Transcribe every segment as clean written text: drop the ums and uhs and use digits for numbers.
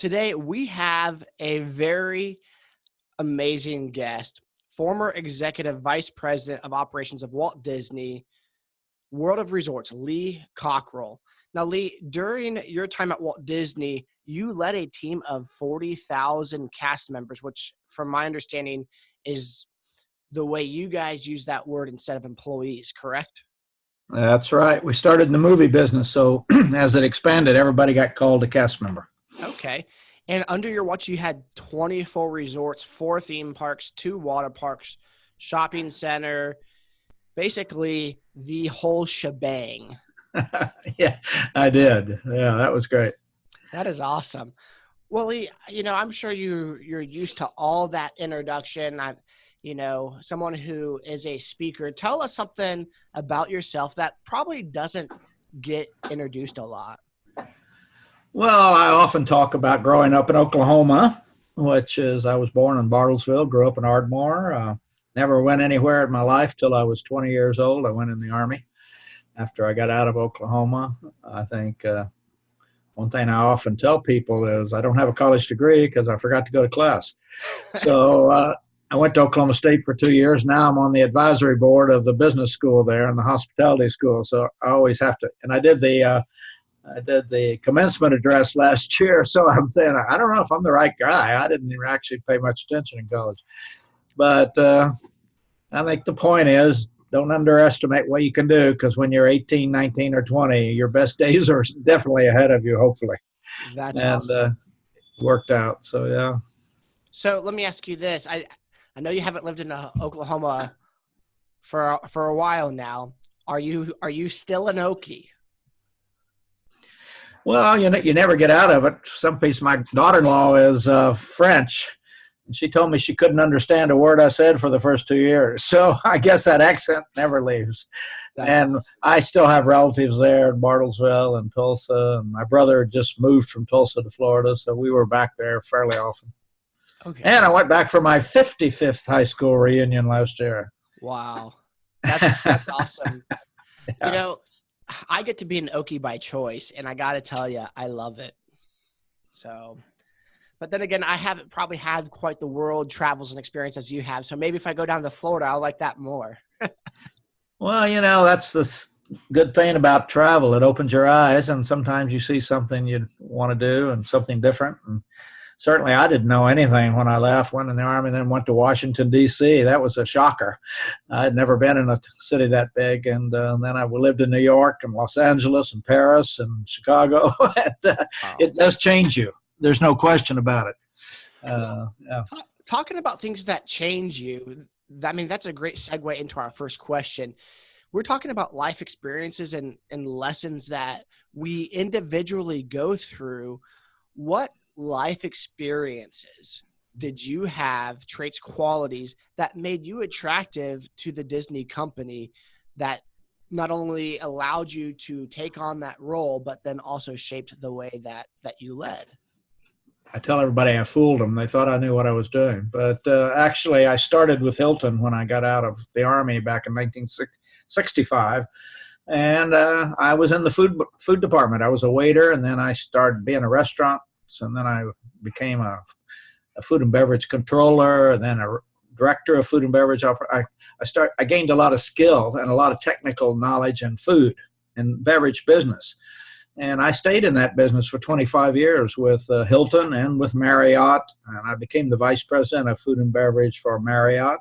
Today, we have a very amazing guest, former executive vice president of operations of Walt Disney World of Resorts, Lee Cockerell. Now, Lee, during your time at Walt Disney, you led a team of 40,000 cast members, which, from my understanding, is the way you guys use that word instead of employees, correct? That's right. We started in the movie business, so as it expanded, everybody got called a cast member. Okay. And under your watch, you had 24 resorts, 4 theme parks, 2 water parks, shopping center, basically the whole shebang. Yeah, I did. Yeah, that was great. That is awesome. Well, Lee, I'm sure you're used to all that introduction. Someone who is a speaker. Tell us something about yourself that probably doesn't get introduced a lot. Well, I often talk about growing up in Oklahoma, which is I was born in Bartlesville, grew up in Ardmore. Never went anywhere in my life till I was 20 years old. I went in the Army after I got out of Oklahoma. I think one thing I often tell people is I don't have a college degree because I forgot to go to class. So I went to Oklahoma State for 2 years. Now I'm on the advisory board of the business school there and the hospitality school. So I always have to, and I did the commencement address last year. So I'm saying, I don't know if I'm the right guy. I didn't even actually pay much attention in college. But I think the point is, don't underestimate what you can do, because when you're 18, 19, or 20, your best days are definitely ahead of you, hopefully. That's awesome. Worked out. So, yeah. So let me ask you this. I know you haven't lived in Oklahoma for a while now. Are you still an Okie? Well, you never get out of it. Some piece, my daughter-in-law is French, and she told me she couldn't understand a word I said for the first 2 years. So I guess that accent never leaves. That's and awesome. I still have relatives there in Bartlesville and Tulsa, and my brother just moved from Tulsa to Florida, so we were back there fairly often. Okay. And I went back for my 55th high school reunion last year. Wow. That's awesome. Yeah. I get to be an Okie by choice, and I got to tell you, I love it. So, but then again, I haven't probably had quite the world travels and experience as you have. So maybe if I go down to Florida, I'll like that more. Well, that's the good thing about travel. It opens your eyes, and sometimes you see something you want to do and something different. And certainly I didn't know anything when I left, went in the Army, then went to Washington, D.C. That was a shocker. I had never been in a city that big. And then I lived in New York and Los Angeles and Paris and Chicago. It does change you. There's no question about it. Yeah. Talking about things that change you, that's a great segue into our first question. We're talking about life experiences and lessons that we individually go through. What life experiences did you have, traits, qualities that made you attractive to the Disney company that not only allowed you to take on that role, but then also shaped the way that you led? I tell everybody I fooled them. They thought I knew what I was doing. But actually, I started with Hilton when I got out of the Army back in 1965. And I was in the food department. I was a waiter, and then I started being a restaurant. And then I became a food and beverage controller, and then a director of food and beverage. I gained a lot of skill and a lot of technical knowledge in food and beverage business. And I stayed in that business for 25 years with Hilton and with Marriott. And I became the vice president of food and beverage for Marriott.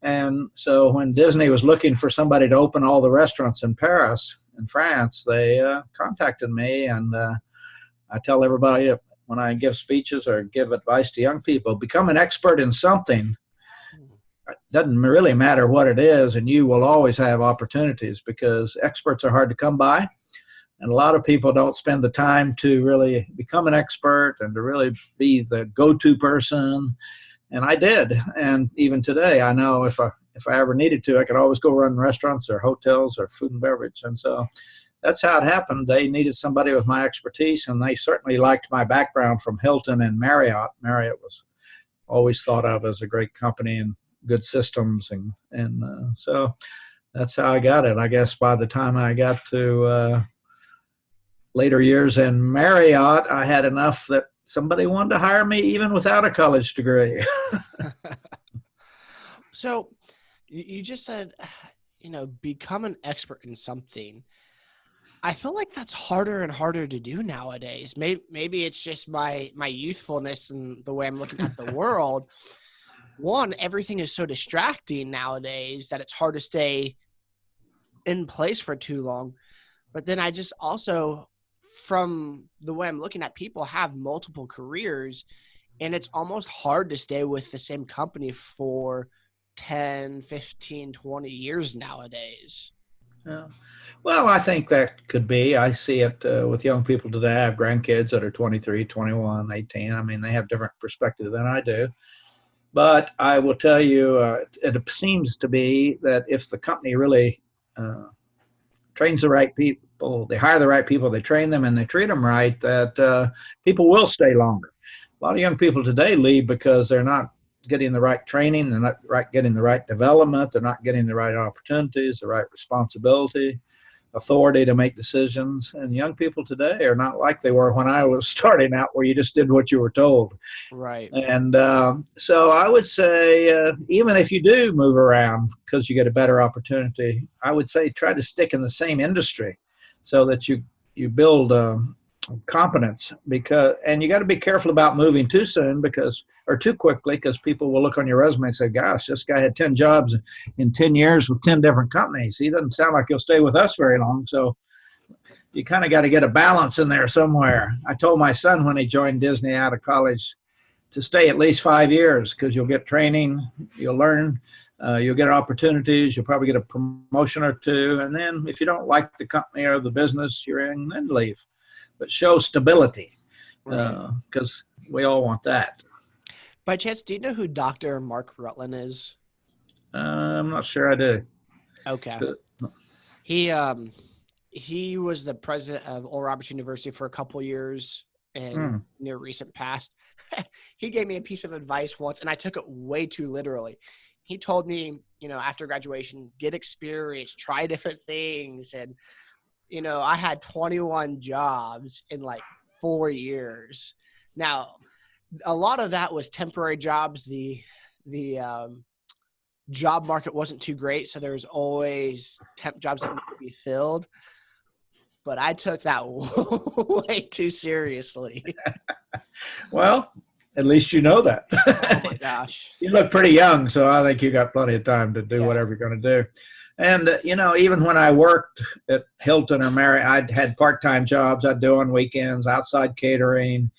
And so when Disney was looking for somebody to open all the restaurants in Paris, in France, they contacted me. And I tell everybody when I give speeches or give advice to young people, become an expert in something. It doesn't really matter what it is, and you will always have opportunities, because experts are hard to come by. And a lot of people don't spend the time to really become an expert and to really be the go-to person. And I did. And even today, I know if I ever needed to, I could always go run restaurants or hotels or food and beverage. And so that's how it happened. They needed somebody with my expertise, and they certainly liked my background from Hilton and Marriott. Marriott was always thought of as a great company and good systems. And so that's how I got it. I guess by the time I got to later years in Marriott, I had enough that somebody wanted to hire me even without a college degree. So you just said, become an expert in something. I feel like that's harder and harder to do nowadays. Maybe it's just my youthfulness and the way I'm looking at the world. One, everything is so distracting nowadays that it's hard to stay in place for too long. But then I just also, from the way I'm looking at, people have multiple careers, and it's almost hard to stay with the same company for 10, 15, 20 years nowadays. Yeah. Well, I think that could be. I see it with young people today. I have grandkids that are 23, 21, 18. I mean, they have different perspective than I do. But I will tell you, it seems to be that if the company really trains the right people, they hire the right people, they train them, and they treat them right, that people will stay longer. A lot of young people today leave because they're not getting the right training, they're not getting the right development, they're not getting the right opportunities, the right responsibility, authority to make decisions. And young people today are not like they were when I was starting out, where you just did what you were told. Right. And so I would say, even if you do move around because you get a better opportunity, I would say try to stick in the same industry so that you build competence. And you got to be careful about moving too soon or too quickly, because people will look on your resume and say, gosh, this guy had 10 jobs in 10 years with 10 different companies. He doesn't sound like he'll stay with us very long. So you kind of got to get a balance in there somewhere. I told my son when he joined Disney out of college to stay at least 5 years, because you'll get training, you'll learn, you'll get opportunities, you'll probably get a promotion or two. And then if you don't like the company or the business you're in, then leave. But show stability, because we all want that. By chance, do you know who Dr. Mark Rutland is? I'm not sure I do. Okay. He was the president of Oral Roberts University for a couple years in near recent past. He gave me a piece of advice once, and I took it way too literally. He told me, after graduation, get experience, try different things. And, I had 21 jobs in like 4 years. Now, a lot of that was temporary jobs. The job market wasn't too great, so there was always temp jobs that needed to be filled. But I took that way too seriously. Well, at least you know that. Oh my gosh. You look pretty young, so I think you got plenty of time to do whatever you're going to do. And, even when I worked at Hilton or Marriott, I'd had part-time jobs I'd do on weekends, outside catering.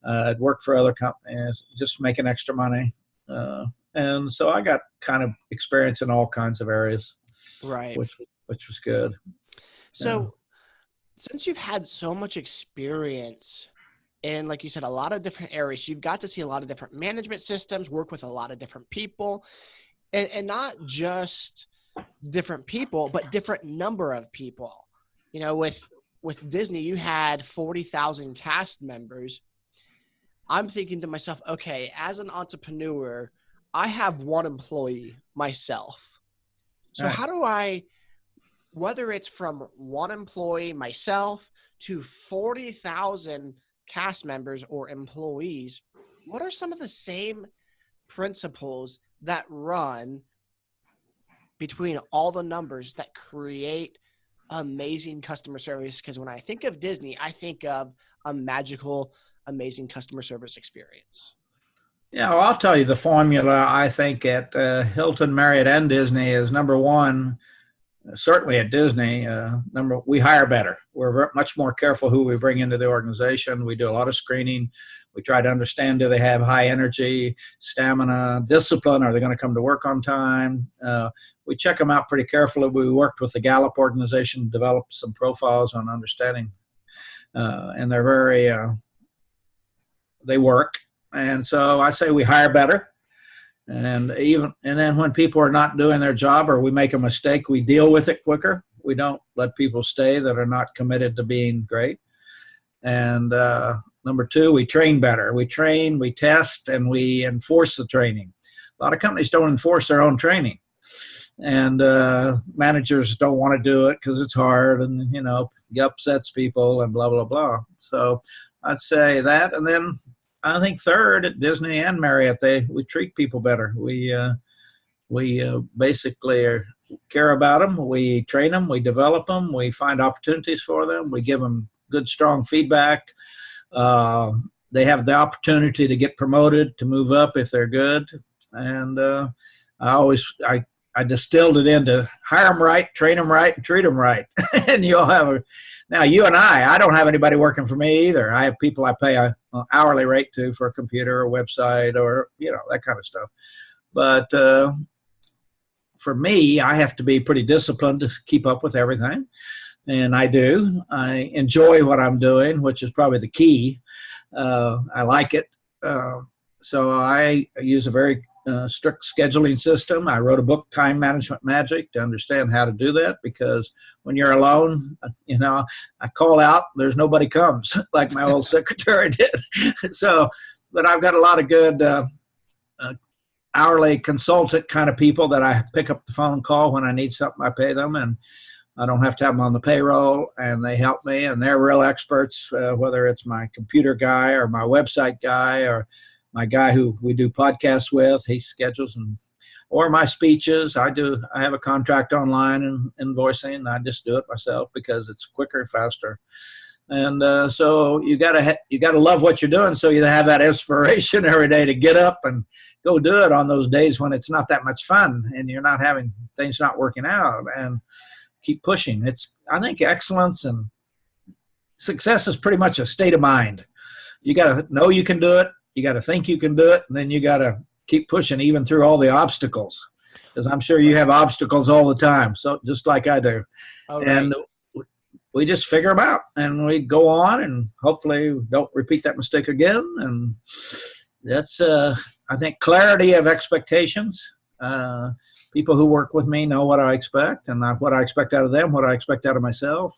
I'd work for other companies, just making extra money. And so I got kind of experience in all kinds of areas, right? Which was good. So since you've had so much experience in, like you said, a lot of different areas, you've got to see a lot of different management systems, work with a lot of different people, and not just different people, but different number of people. With Disney, you had 40,000 cast members. I'm thinking to myself, okay, as an entrepreneur, I have one employee myself. So how do I, whether it's from one employee myself to 40,000 cast members or employees, what are some of the same principles that run between all the numbers that create amazing customer service? Because when I think of Disney, I think of a magical, amazing customer service experience. Yeah, well, I'll tell you the formula. I think at Hilton, Marriott, and Disney is number one. Certainly at Disney, we hire better. We're much more careful who we bring into the organization. We do a lot of screening. We try to understand, do they have high energy, stamina, discipline? Are they going to come to work on time? We check them out pretty carefully. We worked with the Gallup organization to develop some profiles on understanding. And they're they work. And so I say we hire better. And then when people are not doing their job or we make a mistake, we deal with it quicker. We don't let people stay that are not committed to being great. And number two, we train better. We train, we test, and we enforce the training. A lot of companies don't enforce their own training. And managers don't want to do it because it's hard and, it upsets people and blah, blah, blah. So I'd say that. And then I think third, at Disney and Marriott, we treat people better. We basically care about them. We train them. We develop them. We find opportunities for them. We give them good, strong feedback. Uh, they have the opportunity to get promoted, to move up if they're good. And I distilled it into hire them right, train them right, and treat them right. And you'll have now you and I don't have anybody working for me either. I have people I pay an hourly rate to for a computer or website or, that kind of stuff. But for me, I have to be pretty disciplined to keep up with everything. And I do. I enjoy what I'm doing, which is probably the key. I like it. So I use a very strict scheduling system. I wrote a book, Time Management Magic, to understand how to do that, because when you're alone, I call out, there's nobody comes, like my old secretary did. So, but I've got a lot of good hourly consultant kind of people that I pick up the phone call when I need something. I pay them, and I don't have to have them on the payroll, and they help me, and they're real experts, whether it's my computer guy or my website guy or my guy who we do podcasts with. He schedules or my speeches. I have a contract online and invoicing. I just do it myself because it's quicker, faster. And so you gotta love what you're doing, so you have that inspiration every day to get up and go do it on those days when it's not that much fun and you're not having things not working out, and keep pushing. I think excellence and success is pretty much a state of mind. You got to know you can do it. You got to think you can do it. And then you got to keep pushing even through all the obstacles, because I'm sure you have obstacles all the time. So just like I do. Right. And we just figure them out and we go on, and hopefully don't repeat that mistake again. And that's, I think, clarity of expectations. People who work with me know what I expect, and what I expect out of them, what I expect out of myself.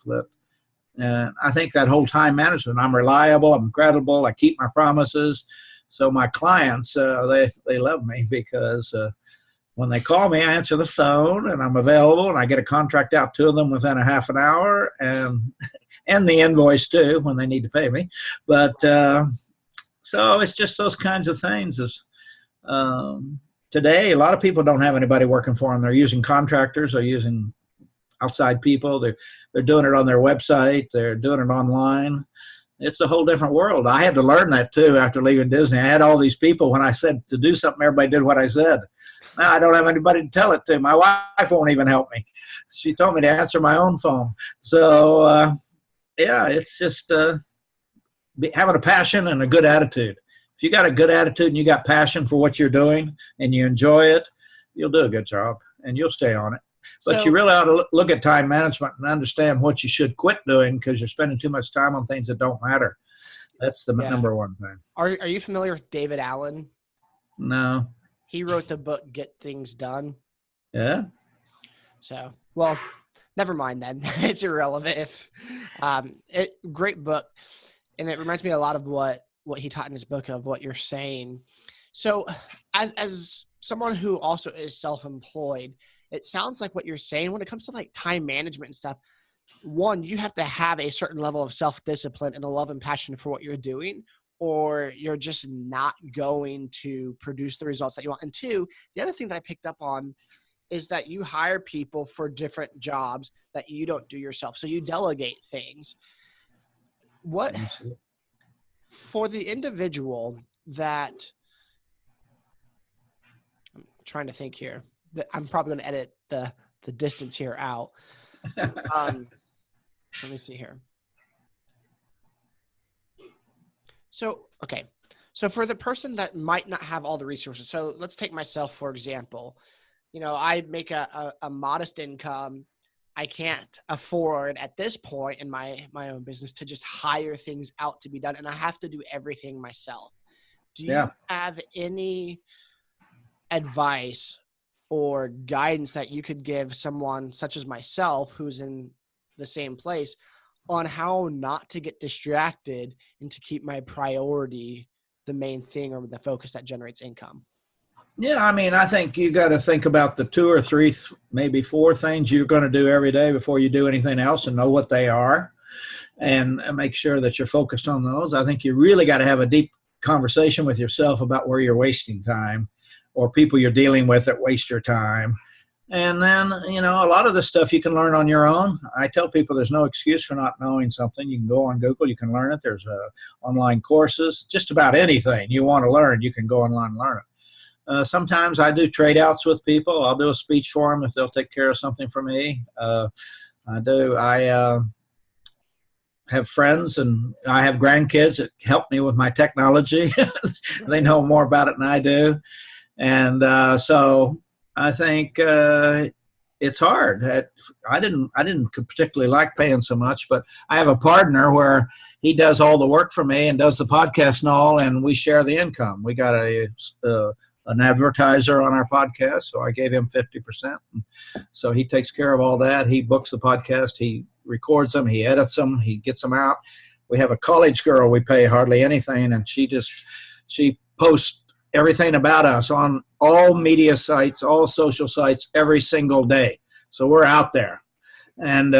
I think that whole time management, I'm reliable, I'm credible, I keep my promises. So my clients, they love me, because when they call me, I answer the phone and I'm available, and I get a contract out to them within a half an hour, and the invoice too when they need to pay me. But so it's just those kinds of things. Today, a lot of people don't have anybody working for them. They're using contractors. They're using outside people. They're doing it on their website. They're doing it online. It's a whole different world. I had to learn that too after leaving Disney. I had all these people. When I said to do something, everybody did what I said. Now I don't have anybody to tell it to. My wife won't even help me. She told me to answer my own phone. So it's just having a passion and a good attitude. If you got a good attitude and you got passion for what you're doing and you enjoy it, you'll do a good job and you'll stay on it. But you really ought to look at time management and understand what you should quit doing, because you're spending too much time on things that don't matter. That's the number one thing. Are you familiar with David Allen? No. He wrote the book, Get Things Done. Yeah. So, well, never mind then. It's irrelevant. Great book. And it reminds me a lot of what he taught in his book, of what you're saying. So as someone who also is self-employed, it sounds like what you're saying when it comes to like time management and stuff, one, you have to have a certain level of self-discipline and a love and passion for what you're doing, or you're just not going to produce the results that you want. And two, the other thing that I picked up on is that you hire people for different jobs that you don't do yourself. So you delegate things. What for the individual that, I'm trying to think here, that I'm probably going to edit the distance here out. Let me see here. So, okay. So for the person that might not have all the resources, so let's take myself, for example. I make a modest income. I can't afford at this point in my own business to just hire things out to be done, and I have to do everything myself. Do you have any advice or guidance that you could give someone such as myself who's in the same place on how not to get distracted and to keep my priority the main thing or the focus that generates income? Yeah, I mean, I think you got to think about the 2 or 3, maybe 4 things you're going to do every day before you do anything else, and know what they are, and make sure that you're focused on those. I think you really got to have a deep conversation with yourself about where you're wasting time or people you're dealing with that waste your time. And then, you know, a lot of this stuff you can learn on your own. I tell people there's no excuse for not knowing something. You can go on Google, you can learn it. There's online courses, just about anything you want to learn, you can go online and learn it. Sometimes I do trade outs with people. I'll do a speech for them if they'll take care of something for me. I have friends and I have grandkids that help me with my technology. They know more about it than I do. And so I think it's hard. I didn't particularly like paying so much, but I have a partner where he does all the work for me and does the podcast and all, and we share the income. We got an advertiser on our podcast, so I gave him 50%. So he takes care of all that. He books the podcast. He records them. He edits them. He gets them out. We have a college girl we pay hardly anything, and she posts everything about us on all media sites, all social sites, every single day. So we're out there. And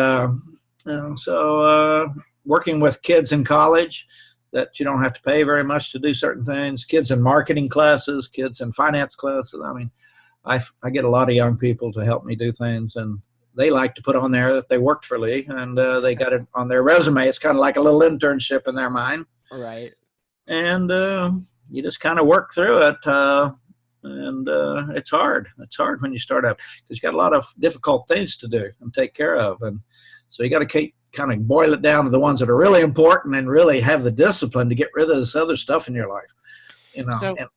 working with kids in college that you don't have to pay very much to do certain things, kids in marketing classes, kids in finance classes. I mean, I get a lot of young people to help me do things, and they like to put on there that they worked for Lee, and they got it on their resume. It's kind of like a little internship in their mind. Right. And you just kind of work through it, and it's hard. It's hard when you start out because you got a lot of difficult things to do and take care of, and so you got to kind of boil it down to the ones that are really important and really have the discipline to get rid of this other stuff in your life. You know, and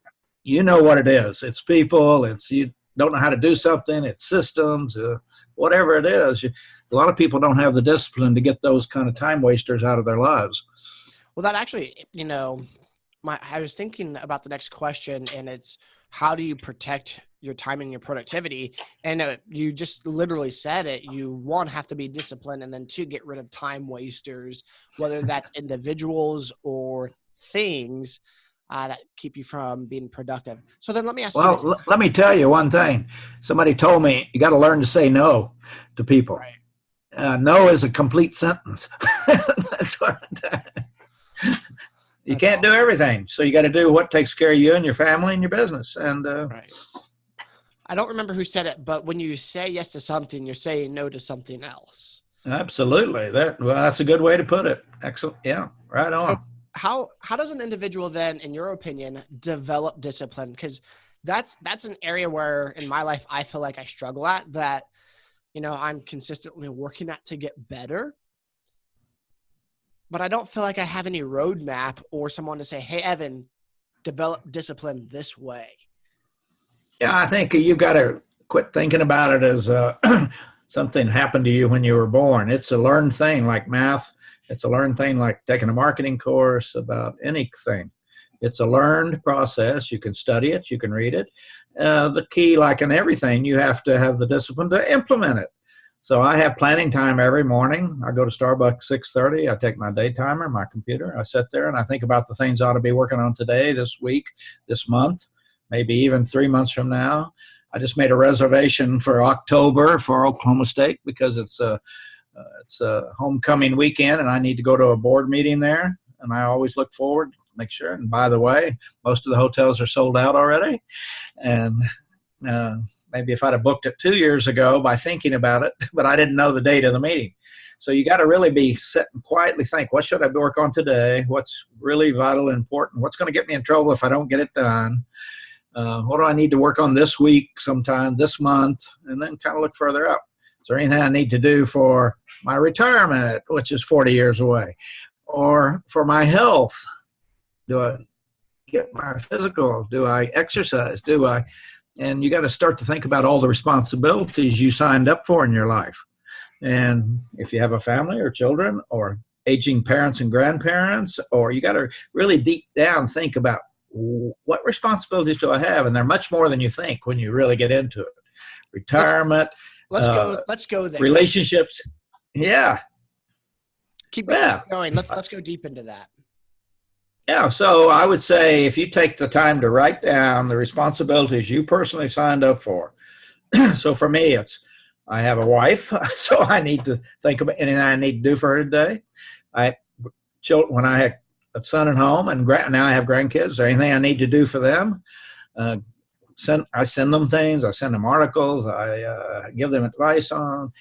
you know what it is. It's people. It's you don't know how to do something. It's systems. Whatever it is, a lot of people don't have the discipline to get those kind of time wasters out of their lives. Well, that actually, you know, I was thinking about the next question, and it's how do you protect your time and your productivity? And you just literally said it. You, one, have to be disciplined, and then two, get rid of time wasters, whether that's individuals or things that keep you from being productive. So then let me ask you. Well, let me tell you one thing. Somebody told me you got to learn to say no to people. Right. No is a complete sentence. That's what you can't do everything. So you got to do what takes care of you and your family and your business. And right. I don't remember who said it, but when you say yes to something, you're saying no to something else. Absolutely. That's a good way to put it. Excellent. Yeah, right on. So how does an individual then, in your opinion, develop discipline? Because that's an area where in my life I feel like I struggle at, that, you know, I'm consistently working at to get better. But I don't feel like I have any roadmap or someone to say, hey, Evan, develop discipline this way. Yeah, I think you've got to quit thinking about it as something happened to you when you were born. It's a learned thing like math. It's a learned thing like taking a marketing course, about anything. It's a learned process. You can study it. You can read it. The key, like in everything, you have to have the discipline to implement it. So I have planning time every morning. I go to Starbucks 6:30. I take my day timer, my computer. I sit there and I think about the things I ought to be working on today, this week, this month, maybe even 3 months from now. I just made a reservation for October for Oklahoma State because it's a homecoming weekend and I need to go to a board meeting there. And I always look forward to make sure. And by the way, most of the hotels are sold out already. And maybe if I'd have booked it 2 years ago by thinking about it, but I didn't know the date of the meeting. So you got to really be sit and quietly think, what should I work on today? What's really vital and important? What's going to get me in trouble if I don't get it done? What do I need to work on this week, sometime this month? And then kind of look further up. Is there anything I need to do for my retirement, which is 40 years away? Or for my health? Do I get my physical? Do I exercise? And you got to start to think about all the responsibilities you signed up for in your life. And if you have a family or children or aging parents and grandparents, or you got to really deep down think about what responsibilities do I have? And they're much more than you think when you really get into it. Retirement. Let's go there. Relationships. Yeah. Keep going. Let's go deep into that. Yeah, so I would say if you take the time to write down the responsibilities you personally signed up for. So for me, I have a wife, so I need to think about anything I need to do for her today. When I a son at home, and now I have grandkids. Is there anything I need to do for them? Uh, I send them things. I send them articles. I give them advice on.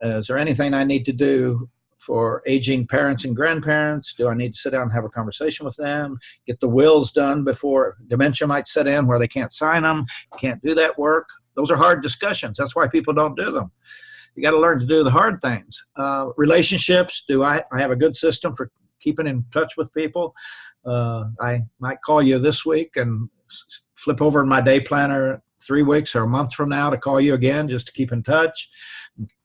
Is there anything I need to do for aging parents and grandparents? Do I need to sit down and have a conversation with them? Get the wills done before dementia might set in where they can't sign them, can't do that work. Those are hard discussions. That's why people don't do them. You got to learn to do the hard things. Relationships. I have a good system for keeping in touch with people? I might call you this week and flip over in my day planner 3 weeks or a month from now to call you again just to keep in touch,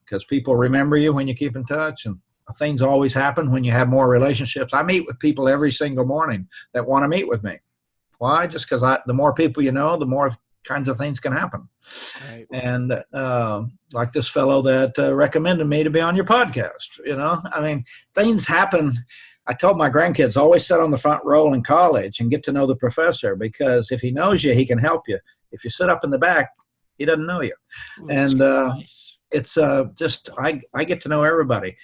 because people remember you when you keep in touch, and things always happen when you have more relationships. I meet with people every single morning that want to meet with me. Why? Just because the more people you know, the more kinds of things can happen. Right. And like this fellow that recommended me to be on your podcast, I mean, things happen. I told my grandkids, always sit on the front row in college and get to know the professor, because if he knows you, he can help you. If you sit up in the back, he doesn't know you. And nice. It's just, I get to know everybody.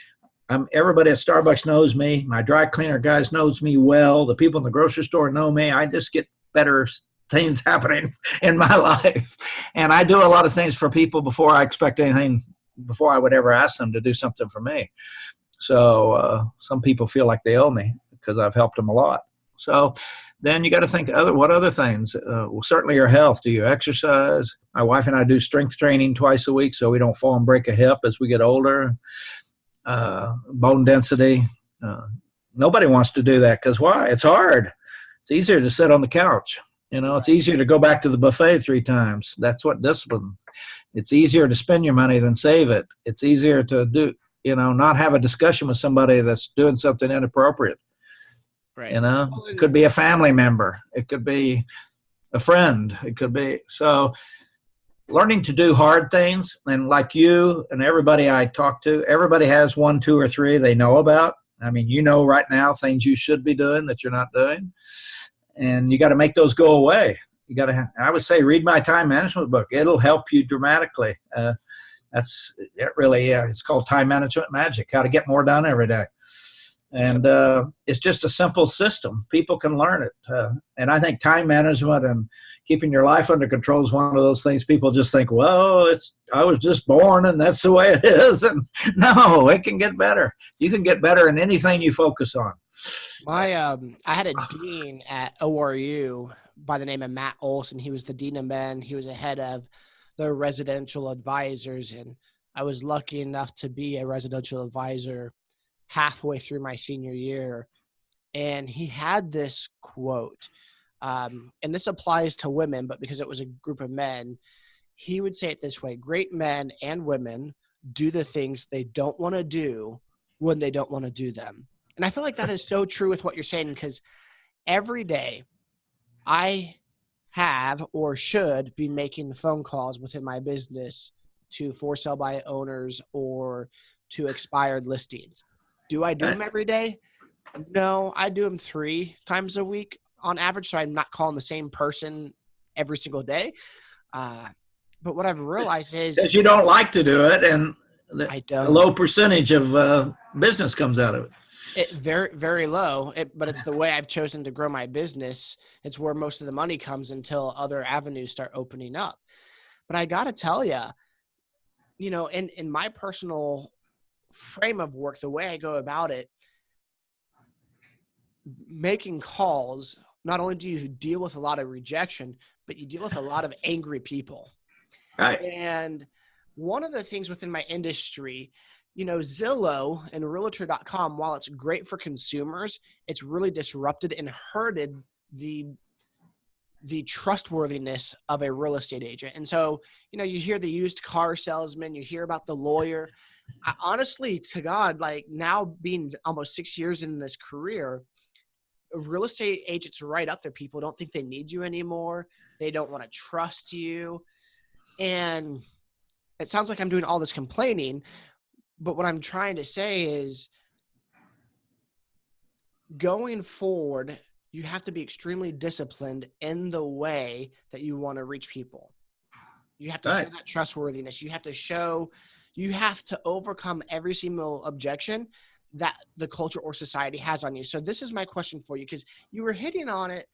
Everybody at Starbucks knows me. My dry cleaner guys knows me well. The people in the grocery store know me. I just get better things happening in my life. And I do a lot of things for people before I expect anything, before I would ever ask them to do something for me. So some people feel like they owe me because I've helped them a lot. So then you got to think, what other things? Well, certainly your health. Do you exercise? My wife and I do strength training twice a week so we don't fall and break a hip as we get older. Bone density. Nobody wants to do that because why? It's hard. It's easier to sit on the couch. It's easier to go back to the buffet 3 times. That's what discipline. It's easier to spend your money than save it. It's easier to do, not have a discussion with somebody that's doing something inappropriate. Right. It could be a family member. It could be a friend. It could be. So learning to do hard things, and like you and everybody I talk to, everybody has 1, 2, or 3 they know about. I mean, right now things you should be doing that you're not doing. And you got to make those go away. You got to, I would say, read my time management book. It'll help you dramatically. It's called Time Management Magic, how to get more done every day. And it's just a simple system. People can learn it. And I think time management and keeping your life under control is one of those things people just think, well, I was just born and that's the way it is. And no, it can get better. You can get better in anything you focus on. I had a dean at ORU by the name of Matt Olson. He was the dean of men. He was the head of the residential advisors, and I was lucky enough to be a residential advisor halfway through my senior year. And he had this quote, and this applies to women, but because it was a group of men, he would say it this way: great men and women do the things they don't want to do when they don't want to do them. And I feel like that is so true with what you're saying, because every day I have or should be making phone calls within my business to for sale by owners or to expired listings. Do I do them every day? No, I do them 3 times a week on average, so I'm not calling the same person every single day. But what I've realized is, because you don't like to do it, and I don't. A low percentage of business comes out of it. Very, very low, but it's the way I've chosen to grow my business. It's where most of the money comes until other avenues start opening up. But I got to tell you, in my personal frame of work, the way I go about it, making calls, not only do you deal with a lot of rejection, but you deal with a lot of angry people. Right. And one of the things within my industry, Zillow and Realtor.com, while it's great for consumers, it's really disrupted and hurted the trustworthiness of a real estate agent. And so, you hear the used car salesman, you hear about the lawyer. Honestly, to God, like now being almost 6 years in this career, real estate agents are right up there. People don't think they need you anymore. They don't want to trust you. And it sounds like I'm doing all this complaining, but what I'm trying to say is, going forward, you have to be extremely disciplined in the way that you want to reach people. You have to show that trustworthiness. You have to overcome every single objection that the culture or society has on you. So this is my question for you, because you were hitting on it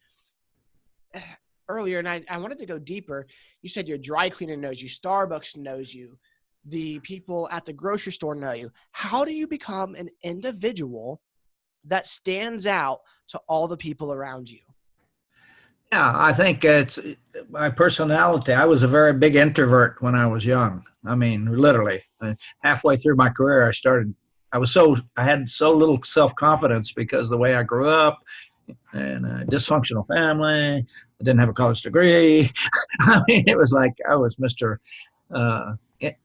earlier, and I wanted to go deeper. You said your dry cleaner knows you, Starbucks knows you, the people at the grocery store know you. How do you become an individual that stands out to all the people around you? Yeah, I think it's my personality. I was a very big introvert when I was young. I mean, literally, halfway through my career, I had so little self-confidence because the way I grew up in a dysfunctional family. I didn't have a college degree. I mean, it was like I was Mr.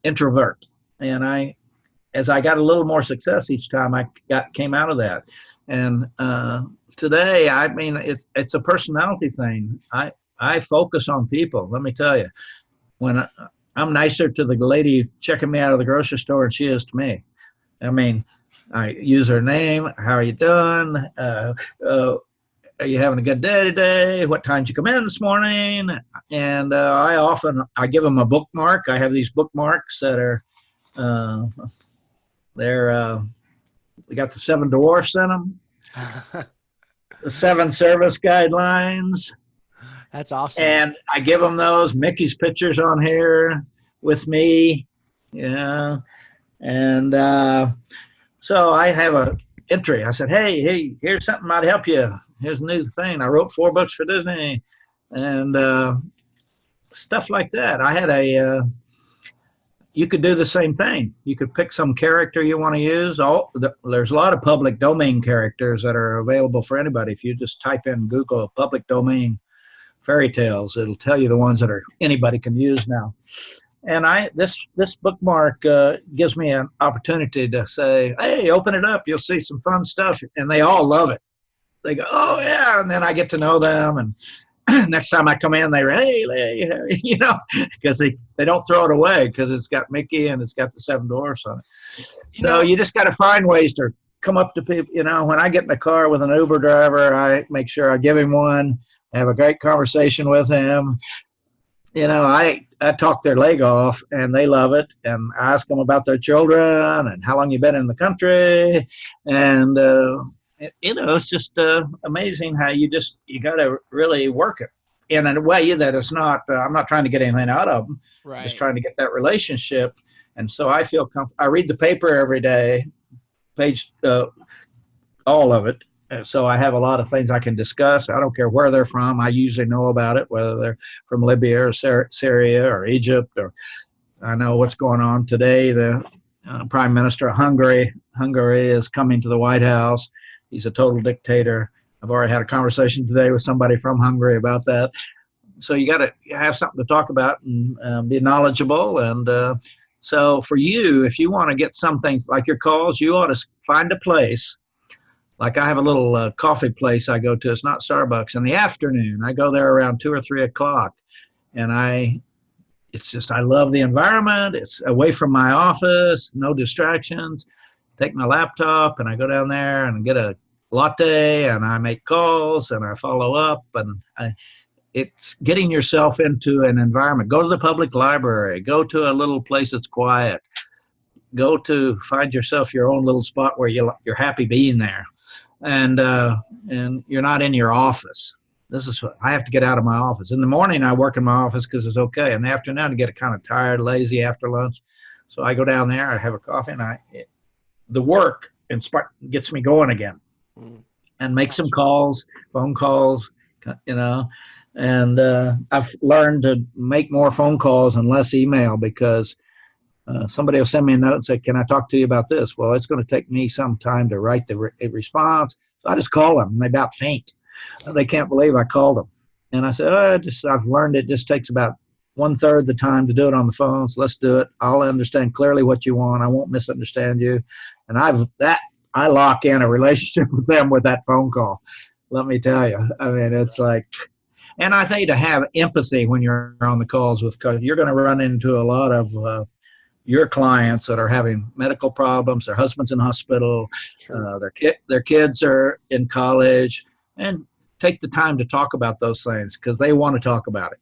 Introvert. And as I got a little more success each time, came out of that. And today, I mean, it's a personality thing. I focus on people. Let me tell you, when I'm nicer to the lady checking me out of the grocery store than she is to me. I mean, I use her name. How are you doing? Are you having a good day today? What time did you come in this morning? And I give them a bookmark. I have these bookmarks that are they got the 7 dwarfs in them, the 7 service guidelines. That's awesome. And I give them those. Mickey's pictures on here with me, and so I have a entry. I said, hey, here's something might help you. Here's a new thing. I wrote 4 books for Disney, and stuff like that. I had you could do the same thing. You could pick some character you want to use. There's a lot of public domain characters that are available for anybody. If you just type in Google public domain fairy tales, it'll tell you the ones that anybody can use now. And this bookmark gives me an opportunity to say, hey, open it up. You'll see some fun stuff. And they all love it. They go, oh, yeah. And then I get to know them. And next time I come in, they're, hey, because they don't throw it away because it's got Mickey and it's got the 7 dwarfs on it. So you just got to find ways to come up to people. When I get in the car with an Uber driver, I make sure I give him one, have a great conversation with him. I talk their leg off, and they love it. And I ask them about their children and how long you've been in the country. And, it's just amazing how you got to really work it in a way that it's not, I'm not trying to get anything out of them. Right. I'm just trying to get that relationship. And so I feel I read the paper every day, all of it. So I have a lot of things I can discuss. I don't care where they're from. I usually know about it, whether they're from Libya or Syria or Egypt, or I know what's going on today. The Prime Minister of Hungary is coming to the White House. He's a total dictator. I've already had a conversation today with somebody from Hungary about that. So you got to have something to talk about and be knowledgeable. And so for you, if you want to get something like your calls, you ought to find a place. Like I have a little coffee place I go to. It's not Starbucks. In the afternoon, I go there around 2 or 3 o'clock. And I love the environment. It's away from my office, no distractions. Take my laptop and I go down there and get a latte and I make calls and I follow up. And it's getting yourself into an environment. Go to the public library. Go to a little place that's quiet. Find yourself your own little spot where you're happy being there. And you're not in your office. I have to get out of my office. In the morning, I work in my office because it's okay. In the afternoon, I get kind of tired, lazy after lunch. So I go down there, I have a coffee, and the work gets me going again. And make some calls, phone calls, and I've learned to make more phone calls and less email because somebody will send me a note and say, can I talk to you about this? Well, it's going to take me some time to write the response. So I just call them and they about faint. They can't believe I called them. And I said, I've learned it just takes about 1/3 the time to do it on the phone. So let's do it. I'll understand clearly what you want. I won't misunderstand you. And I lock in a relationship with them with that phone call. Let me tell you. I mean, it's like, and I think to have empathy when you're on the calls because you're going to run into a lot of your clients that are having medical problems. Their husband's in hospital. Sure. Their kids are in college, and take the time to talk about those things because they want to talk about it.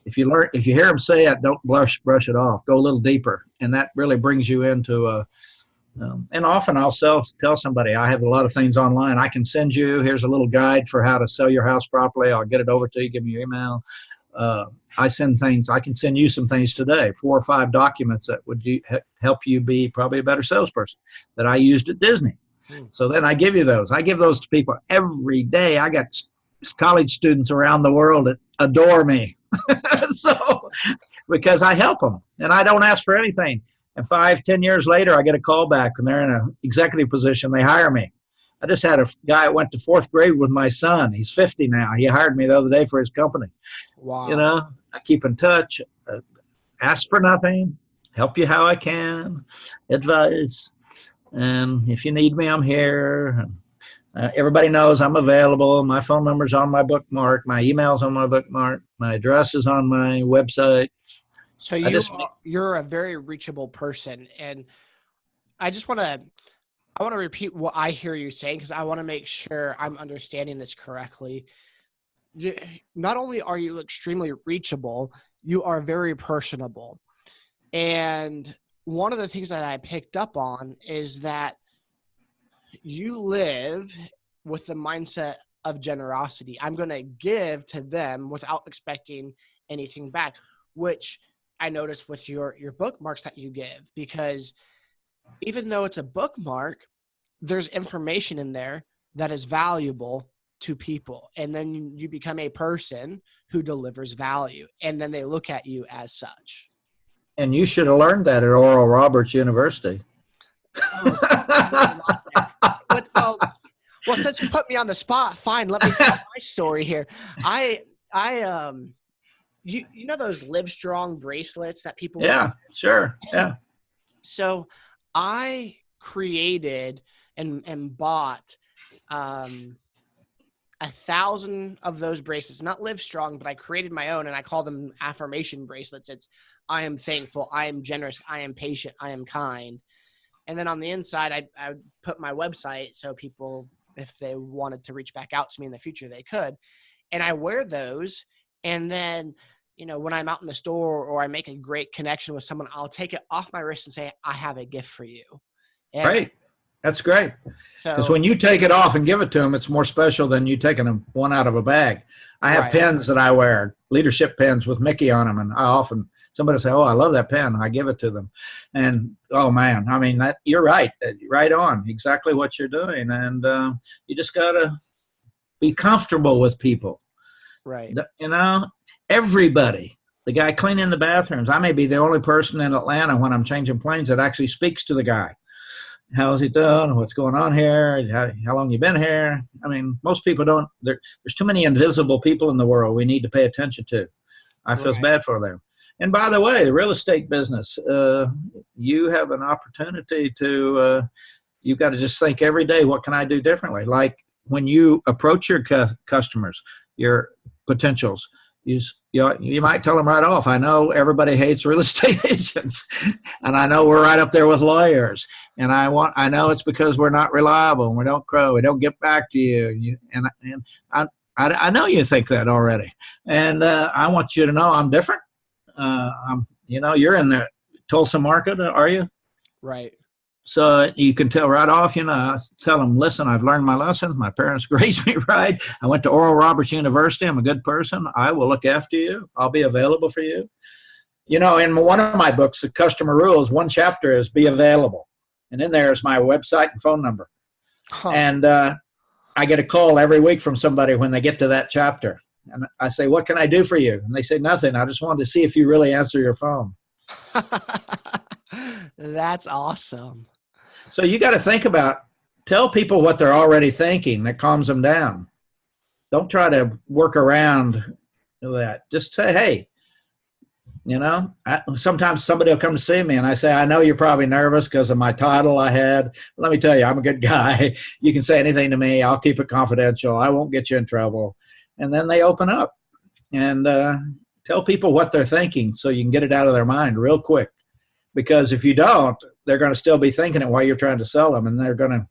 If you hear them say it, don't brush it off. Go a little deeper, and that really brings you into And often I'll tell somebody, I have a lot of things online. I can send you, here's a little guide for how to sell your house properly. I'll get it over to you, give me your email. I send things, I can send you some things today, 4 or 5 documents that would help you be probably a better salesperson that I used at Disney. So then I give you those. I give those to people every day. I got college students around the world that adore me. So, because I help them and I don't ask for anything. And 5-10 years later, I get a call back when they're in an executive position. They hire me. I just had a guy that went to 4th grade with my son. He's 50 now. He hired me the other day for his company. Wow. You know, I keep in touch, ask for nothing, help you how I can, advise. And if you need me, I'm here. Everybody knows I'm available. My phone number's on my bookmark. My email's on my bookmark. My address is on my website. So you're a very reachable person. And I want to repeat what I hear you saying, because I want to make sure I'm understanding this correctly. Not only are you extremely reachable, you are very personable. And one of the things that I picked up on is that you live with the mindset of generosity. I'm going to give to them without expecting anything back, which I noticed with your bookmarks that you give, because even though it's a bookmark, there's information in there that is valuable to people. And then you become a person who delivers value, and then they look at you as such. And you should have learned that at Oral Roberts University. Well, since you put me on the spot, fine, let me tell my story here. You know those Live Strong bracelets that people wear? Sure. Yeah. So I created and bought 1,000 of those bracelets, not Live Strong, but I created my own, and I call them Affirmation Bracelets. It's I am thankful, I am generous, I am patient, I am kind. And then on the inside, I put my website so people, if they wanted to reach back out to me in the future, they could. And I wear those, and then, you know, when I'm out in the store or I make a great connection with someone, I'll take it off my wrist and say, I have a gift for you. And great. That's great. Because so, when you take it off and give it to them, it's more special than you taking one out of a bag. I have pens that I wear, leadership pens with Mickey on them. And I often, somebody will say, oh, I love that pen. I give it to them. And, oh, man, I mean, you're right. Right on. Exactly what you're doing. And you just got to be comfortable with people. Right. You know, everybody. The guy cleaning the bathrooms. I may be the only person in Atlanta when I'm changing planes that actually speaks to the guy. How's he doing? What's going on here? How long you been here? I mean, most people don't. There's too many invisible people in the world we need to pay attention to. I feel bad for them. And by the way, the real estate business, you have an opportunity to, you've got to just think every day, what can I do differently? Like when you approach your customers, your potentials, you might tell them right off, I know everybody hates real estate agents, and I know we're right up there with lawyers, and I know it's because we're not reliable and we don't grow, we don't get back to you, and I know you think that already, and I want you to know I'm different. You're in the Tulsa market, are you? Right. So you can tell right off, tell them, listen, I've learned my lesson. My parents raised me right. I went to Oral Roberts University. I'm a good person. I will look after you. I'll be available for you. In one of my books, The Customer Rules, one chapter is be available. And in there is my website and phone number. Huh. And I get a call every week from somebody when they get to that chapter. And I say, what can I do for you? And they say, nothing. I just wanted to see if you really answer your phone. That's awesome. So you got to tell people what they're already thinking. That calms them down. Don't try to work around that. Just say, hey, sometimes somebody will come to see me and I say, I know you're probably nervous because of my title I had. Let me tell you, I'm a good guy. You can say anything to me. I'll keep it confidential. I won't get you in trouble. And then they open up and tell people what they're thinking so you can get it out of their mind real quick. Because if you don't, they're going to still be thinking it while you're trying to sell them, and they're going to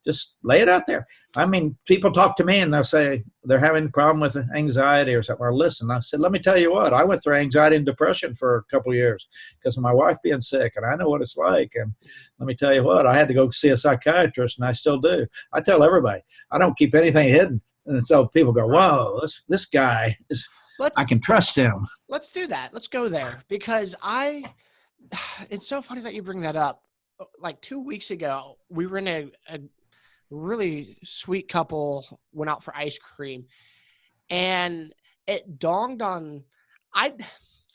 Just lay it out there. I mean, people talk to me and they'll say they're having a problem with anxiety or something. Or listen, I said, let me tell you what, I went through anxiety and depression for a couple of years because of my wife being sick, and I know what it's like. And let me tell you what, I had to go see a psychiatrist, and I still do. I tell everybody, I don't keep anything hidden. And so people go, whoa, this guy is, I can trust him. Let's do that. Let's go there, because it's so funny that you bring that up. Like 2 weeks ago, we were in a really sweet couple, went out for ice cream, and it dawned on, how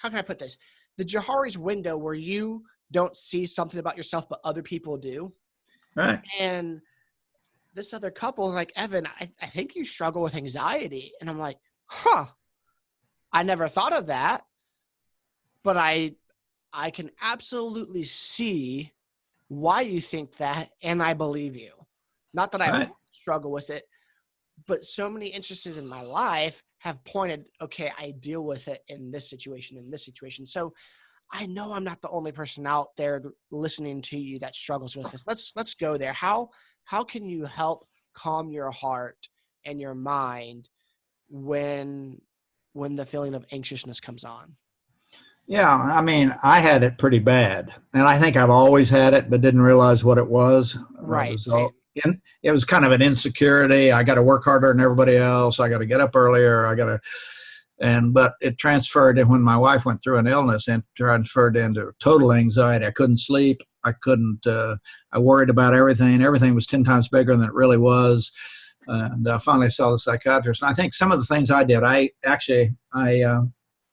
can I put this? The Johari's window where you don't see something about yourself, but other people do. Right. And this other couple was like, Evan, I think you struggle with anxiety. And I'm like, I never thought of that, but I can absolutely see why you think that, and I believe you. Not that I struggle with it, but so many instances in my life have pointed, okay, I deal with it in this situation. So I know I'm not the only person out there listening to you that struggles with this. Let's go there. How can you help calm your heart and your mind when the feeling of anxiousness comes on? Yeah, I mean, I had it pretty bad, and I think I've always had it, but didn't realize what it was. Right. It was kind of an insecurity. I got to work harder than everybody else. I got to get up earlier. But it transferred, and when my wife went through an illness, and transferred into total anxiety. I couldn't sleep. I worried about everything. Everything was 10 times bigger than it really was. And I finally saw the psychiatrist. And I think some of the things I did,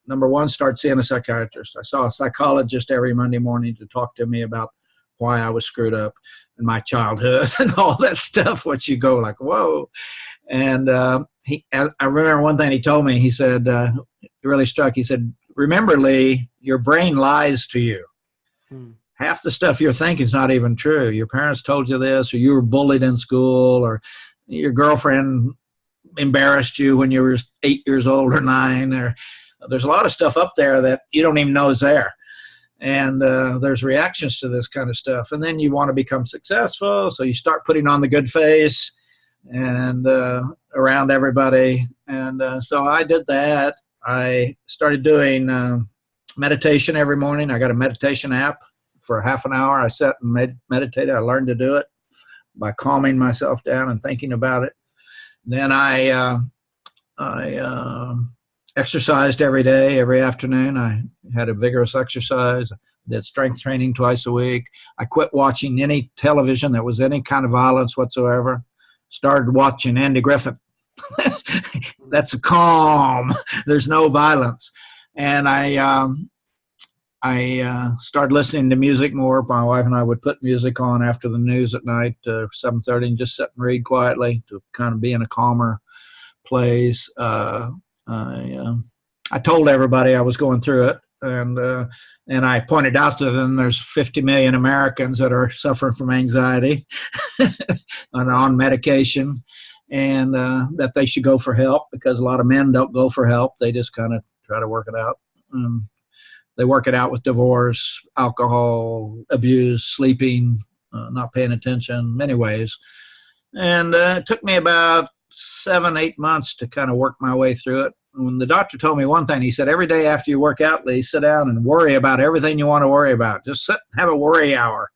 number one, start seeing a psychiatrist. I saw a psychologist every Monday morning to talk to me about why I was screwed up in my childhood and all that stuff, which you go like, whoa. And I remember one thing he told me. He said, it really struck. He said, remember, Lee, your brain lies to you. Half the stuff you're thinking is not even true. Your parents told you this, or you were bullied in school, or your girlfriend embarrassed you when you were 8 years old or 9, or there's a lot of stuff up there that you don't even know is there. And there's reactions to this kind of stuff. And then you want to become successful, so you start putting on the good face and around everybody. And so I did that. I started doing meditation every morning. I got a meditation app. For half an hour, I sat and meditated. I learned to do it by calming myself down and thinking about it. Then I exercised every day, every afternoon. I had a vigorous exercise. I did strength training twice a week. I quit watching any television that was any kind of violence whatsoever. Started watching Andy Griffith. That's a calm. There's no violence. And I started listening to music more. My wife and I would put music on after the news at night, 7:30, and just sit and read quietly to kind of be in a calmer place. I told everybody I was going through it, and I pointed out to them there's 50 million Americans that are suffering from anxiety and on medication, and that they should go for help, because a lot of men don't go for help. They just kind of try to work it out. They work it out with divorce, alcohol abuse, sleeping, not paying attention, many ways. And it took me about 7-8 months to kind of work my way through it. When the doctor told me one thing, he said, every day after you work out, Lee, sit down and worry about everything you want to worry about. Just sit and have a worry hour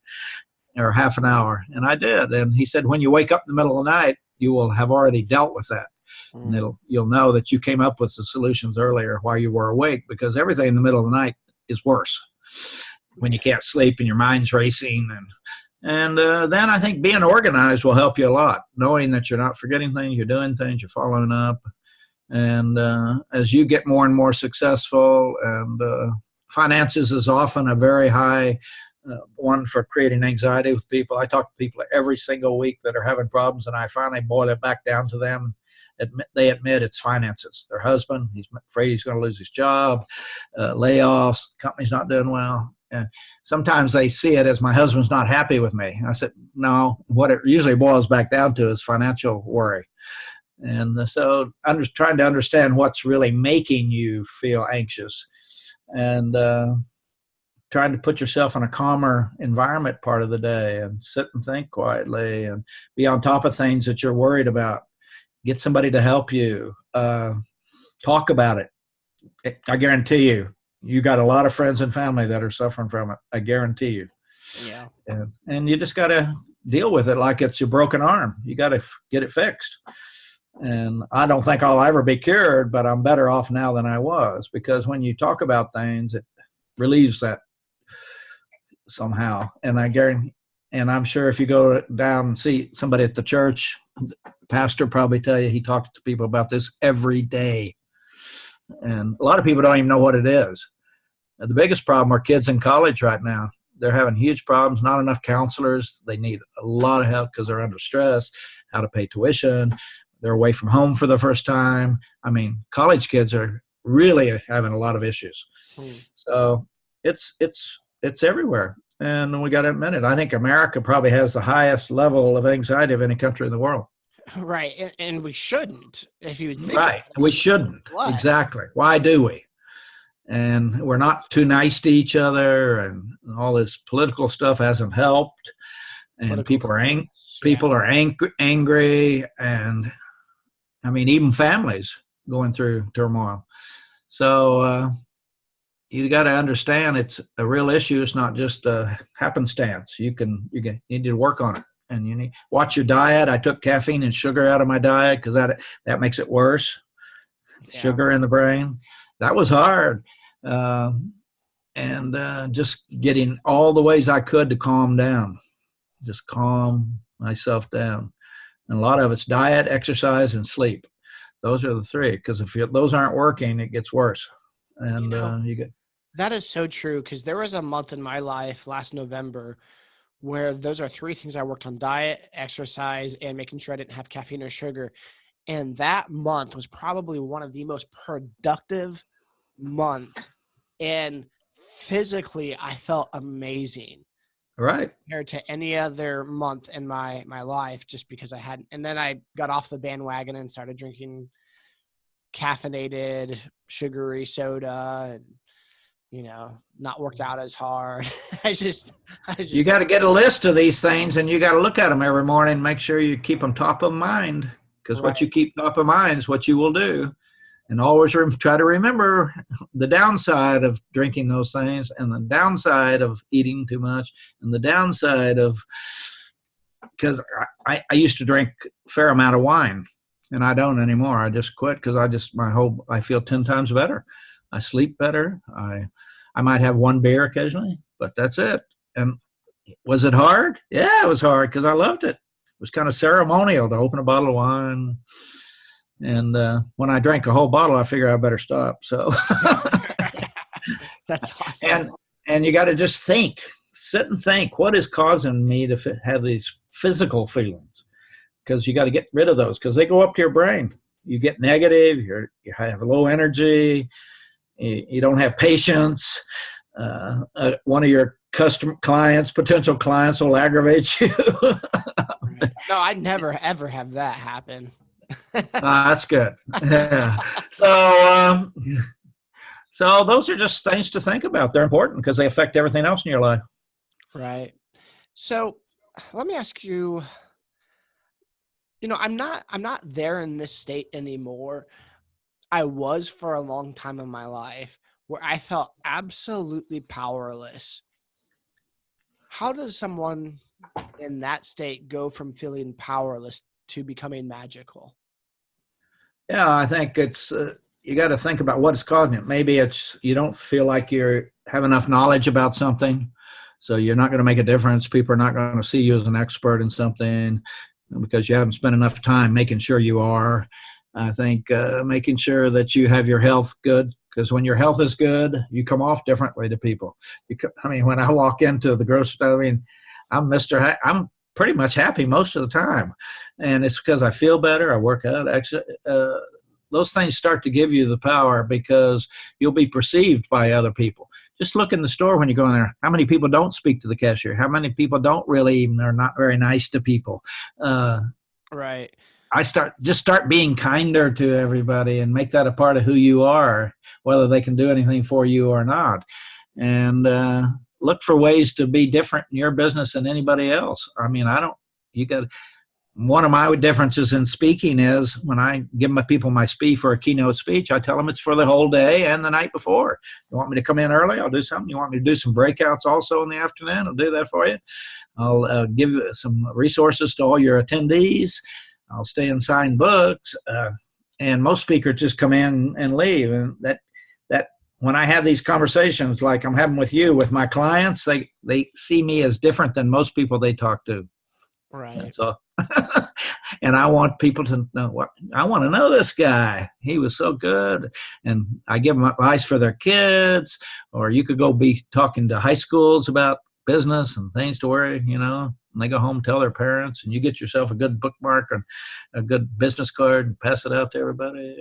or half an hour. And I did. And he said, when you wake up in the middle of the night, you will have already dealt with that. And you'll know that you came up with the solutions earlier while you were awake, because everything in the middle of the night is worse when you can't sleep and your mind's racing. And then I think being organized will help you a lot, knowing that you're not forgetting things, you're doing things, you're following up. And as you get more and more successful, and finances is often a very high one for creating anxiety with people. I talk to people every single week that are having problems, and I finally boil it back down to them. They admit it's finances. Their husband, he's afraid he's going to lose his job, layoffs, the company's not doing well. And sometimes they see it as my husband's not happy with me. I said, no, what it usually boils back down to is financial worry. And so I'm just trying to understand what's really making you feel anxious, and trying to put yourself in a calmer environment part of the day and sit and think quietly and be on top of things that you're worried about. Get somebody to help you. Talk about it. I guarantee you, you got a lot of friends and family that are suffering from it. I guarantee you. Yeah. And you just got to deal with it like it's your broken arm. You got to get it fixed. And I don't think I'll ever be cured, but I'm better off now than I was, because when you talk about things, it relieves that somehow. And I guarantee, and I'm sure if you go down and see somebody at the church, the pastor probably tell you he talks to people about this every day. And a lot of people don't even know what it is. The biggest problem are kids in college right now. They're having huge problems, not enough counselors. They need a lot of help because they're under stress, how to pay tuition. They're away from home for the first time. I mean, college kids are really having a lot of issues. So it's everywhere. And we got to admit it. I think America probably has the highest level of anxiety of any country in the world. Right. And we shouldn't, if you would think. Right. We shouldn't. Why? Exactly. Why do we? And we're not too nice to each other, and all this political stuff hasn't helped. And people are angry, and I mean, even families going through turmoil. So you got to understand it's a real issue. It's not just a happenstance. You need to work on it, and you need watch your diet. I took caffeine and sugar out of my diet because that makes it worse. Yeah. Sugar in the brain. That was hard. Just getting all the ways I could to calm down, just calm myself down. And a lot of it's diet, exercise, and sleep. Those are the three, because if those aren't working, it gets worse. And that is so true, because there was a month in my life last November where those are three things I worked on: diet, exercise, and making sure I didn't have caffeine or sugar. And that month was probably one of the most productive months. And physically, I felt amazing. Right. Compared to any other month in my life, just because I hadn't. And then I got off the bandwagon and started drinking caffeinated, sugary soda, and, not worked out as hard. I just you got to get a list of these things, and you got to look at them every morning and make sure you keep them top of mind, because what you keep top of mind is what you will do. And always try to remember the downside of drinking those things, and the downside of eating too much, and the downside of, because I used to drink a fair amount of wine, and I don't anymore. I just quit because I feel 10 times better. I sleep better. I might have one beer occasionally, but that's it. And was it hard? Yeah, it was hard because I loved it. It was kind of ceremonial to open a bottle of wine. And when I drank a whole bottle, I figured I better stop. So that's awesome. And you got to just sit and think, what is causing me to have these physical feelings? Because you got to get rid of those, because they go up to your brain. You get negative. You have low energy. You don't have patience. One of your potential clients will aggravate you. No, I'd never, ever have that happen. That's good. Yeah. So those are just things to think about. They're important because they affect everything else in your life. Right. So let me ask you, I'm not there in this state anymore. I was for a long time in my life where I felt absolutely powerless. How does someone in that state go from feeling powerless to becoming magical? Yeah, I think it's you got to think about what is causing it. Maybe it's you don't feel like you have enough knowledge about something, so you're not going to make a difference. People are not going to see you as an expert in something because you haven't spent enough time making sure you are. I think making sure that you have your health good, because when your health is good, you come off differently to people. When I walk into the grocery store, I'm pretty much happy most of the time, and it's because I feel better. I work out. Actually, those things start to give you the power because you'll be perceived by other people. Just look in the store when you go in there. How many people don't speak to the cashier? How many people don't really, are not very nice to people? Right. Start being kinder to everybody and make that a part of who you are, whether they can do anything for you or not. and look for ways to be different in your business than anybody else. I mean, you got one of my differences in speaking is when I give my people my speech for a keynote speech, I tell them it's for the whole day and the night before. You want me to come in early? I'll do something. You want me to do some breakouts also in the afternoon? I'll do that for you. I'll give some resources to all your attendees. I'll stay and sign books. And most speakers just come in and leave. And that when I have these conversations like I'm having with you, with my clients, they see me as different than most people they talk to. Right. So, and I want people to know what I want to know. This guy, he was so good, and I give them advice for their kids. Or you could go be talking to high schools about business and things to where and they go home, tell their parents, and you get yourself a good bookmark and a good business card and pass it out to everybody.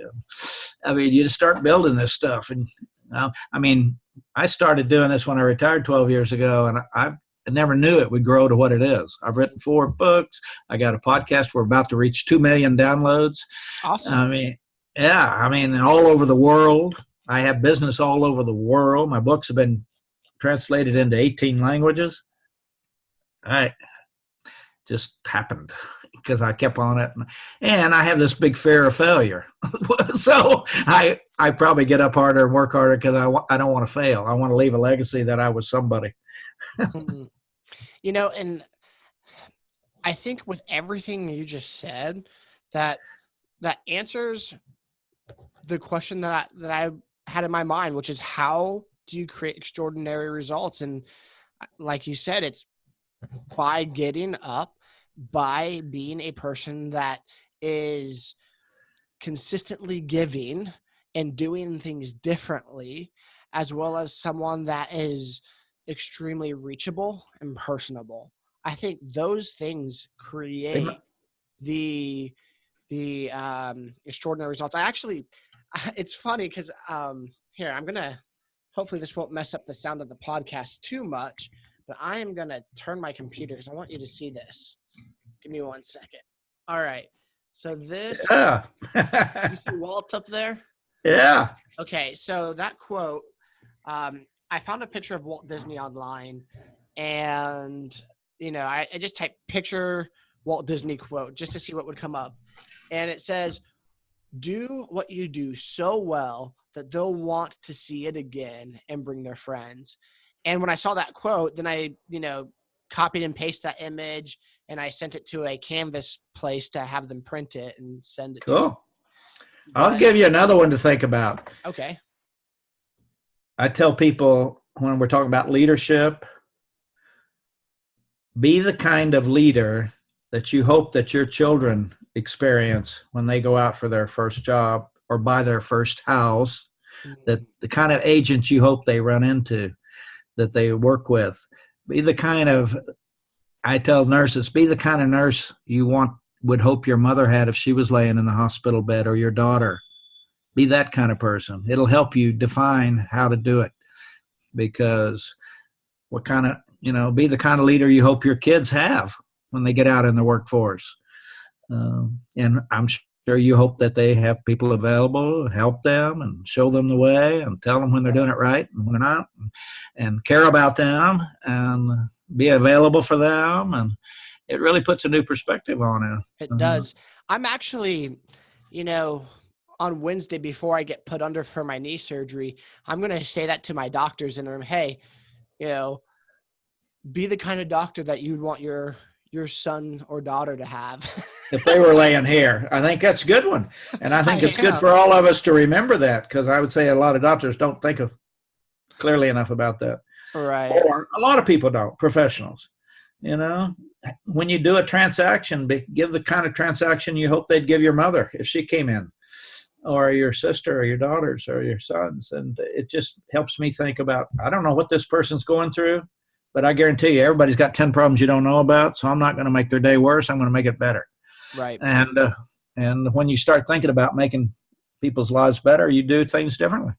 I mean, you just start building this stuff, and I mean, I started doing this when I retired 12 years ago, and I never knew it would grow to what it is. I've written 4 books. I got a podcast. We're about to reach 2 million downloads. Awesome. I mean, yeah. I mean, all over the world. I have business all over the world. My books have been translated into 18 languages. Just happened because I kept on it. And I have this big fear of failure. So I probably get up harder and work harder because I don't want to fail. I want to leave a legacy that I was somebody. And I think with everything you just said, that answers the question that I had in my mind, which is how do you create extraordinary results? And like you said, it's by getting up, by being a person that is consistently giving and doing things differently, as well as someone that is extremely reachable and personable. I think those things create the extraordinary results. It's funny because here, hopefully this won't mess up the sound of the podcast too much, but I am going to turn my computer because I want you to see this. Give me 1 second. All right. So this, Yeah. you see Walt up there? Yeah. Okay. So that quote, I found a picture of Walt Disney online, and, I just typed picture Walt Disney quote just to see what would come up. And it says, do what you do so well that they'll want to see it again and bring their friends. And when I saw that quote, then I, copied and pasted that image, and I sent it to a Canvas place to have them print it and send it to them. I'll give you another one to think about. Okay. I tell people when we're talking about leadership, be the kind of leader that you hope that your children experience when they go out for their first job or buy their first house, that the kind of agents you hope they run into, that they work with. Be the kind of, I tell nurses, be the kind of nurse you would hope your mother had if she was laying in the hospital bed, or your daughter. Be that kind of person. It'll help you define how to do it, because be the kind of leader you hope your kids have when they get out in the workforce. And I'm sure you hope that they have people available, help them and show them the way and tell them when they're doing it right and when they're not, and care about them and be available for them. And it really puts a new perspective on it. It does. I'm actually, on Wednesday before I get put under for my knee surgery, I'm going to say that to my doctors in the room. Hey, be the kind of doctor that you'd want your son or daughter to have. If they were laying here, I think that's a good one. And I think it's good for all of us to remember that, because I would say a lot of doctors don't think of clearly enough about that. Right. Or a lot of people don't, professionals. When you do a transaction, give the kind of transaction you hope they'd give your mother if she came in, or your sister or your daughters or your sons. And it just helps me think about, I don't know what this person's going through, but I guarantee you everybody's got 10 problems you don't know about. So I'm not going to make their day worse. I'm going to make it better. Right. And when you start thinking about making people's lives better, you do things differently.